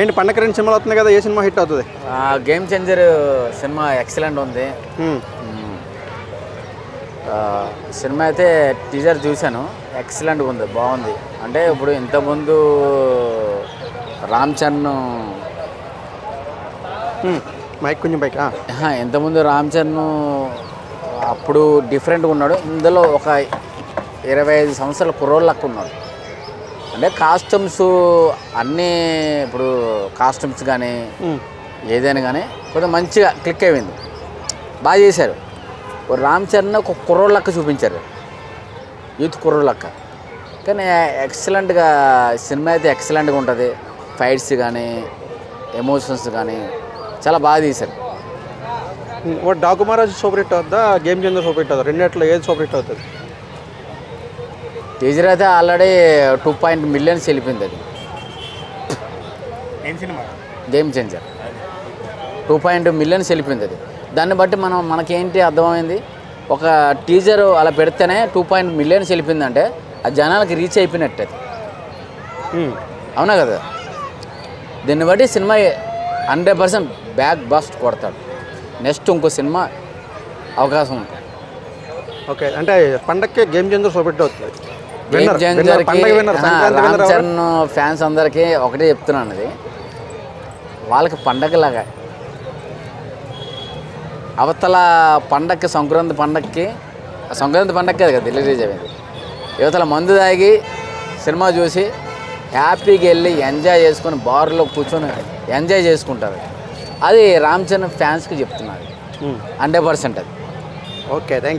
ఏంటి పండగ 2 సినిమాలు వస్తుంది కదా, ఏ సినిమా హిట్ అవుతుంది? గేమ్ చేంజర్ సినిమా ఎక్సలెంట్ ఉంది. సినిమా అయితే టీజర్ చూశాను, ఎక్సలెంట్గా ఉంది, బాగుంది. అంటే ఇప్పుడు ఇంతకుముందు రామ్ చరణ్ మైక్ కొంచెం పైకి. ఇంతకుముందు రామ్ చరణ్ అప్పుడు డిఫరెంట్గా ఉన్నాడు. ఇందులో ఒక 25 సంవత్సరాల కుర్రోళ్ళకు ఉన్నాడు. అంటే కాస్ట్యూమ్స్ అన్నీ, ఇప్పుడు కాస్ట్యూమ్స్ కానీ ఏదైనా కానీ కొంచెం మంచిగా క్లిక్ అయింది, బాగా చేశారు. రామ్ చరణ్ ఒక కుర్రోళ్ళక్క చూపించారు, యూత్ కుర్రోళ్ళక్క. కానీ ఎక్సలెంట్గా సినిమా అయితే ఎక్సలెంట్గా ఉంటుంది. ఫైట్స్ కానీ ఎమోషన్స్ కానీ చాలా బాగా తీశారు. డాకుమారాజ్ సూపర్ హిట్ అవుతుందా, గేమ్ చేంజర్ సూపర్ హిట్ అవుతుంది? రెండిట్లో ఏది సూపర్ హిట్ అవుతుంది? టీజర్ అయితే ఆల్రెడీ 2 మిలియన్స్ వెళ్ళిపోయింది. అది ఏం సినిమా? గేమ్ చేంజర్ 2 మిలియన్స్ వెళ్ళిపోయింది. అది దాన్ని బట్టి మనకేంటి అర్థమైంది, ఒక టీజర్ అలా పెడితేనే 2 మిలియన్స్ వెళ్ళిపోయిందంటే ఆ జనాలకి రీచ్ అయిపోయినట్టు. అది అవునా కదా? దీన్ని బట్టి సినిమా 100% బ్యాక్ బస్ట్ కొడతాడు. నెక్స్ట్ ఇంకో సినిమా అవకాశం ఉంటుంది. ఓకే, అంటే పండగకి గేమ్ చేంజర్ సూపర్ హిట్ అవుతుంది. గేమ్ చేంజర్కి రామ్ చరణ్ ఫ్యాన్స్ అందరికీ ఒకటే చెప్తున్నాను, అది వాళ్ళకి పండగలాగా. అవతల పండగకి సంక్రాంతి పండగకి కదా రిలీజ్ అయింది. యువతల మందు తాగి సినిమా చూసి హ్యాపీగా వెళ్ళి ఎంజాయ్ చేసుకొని బార్లో కూర్చొని ఎంజాయ్ చేసుకుంటారు. అది రామ్ చరణ్ ఫ్యాన్స్కి చెప్తున్నారు 100% అది. Okay, thank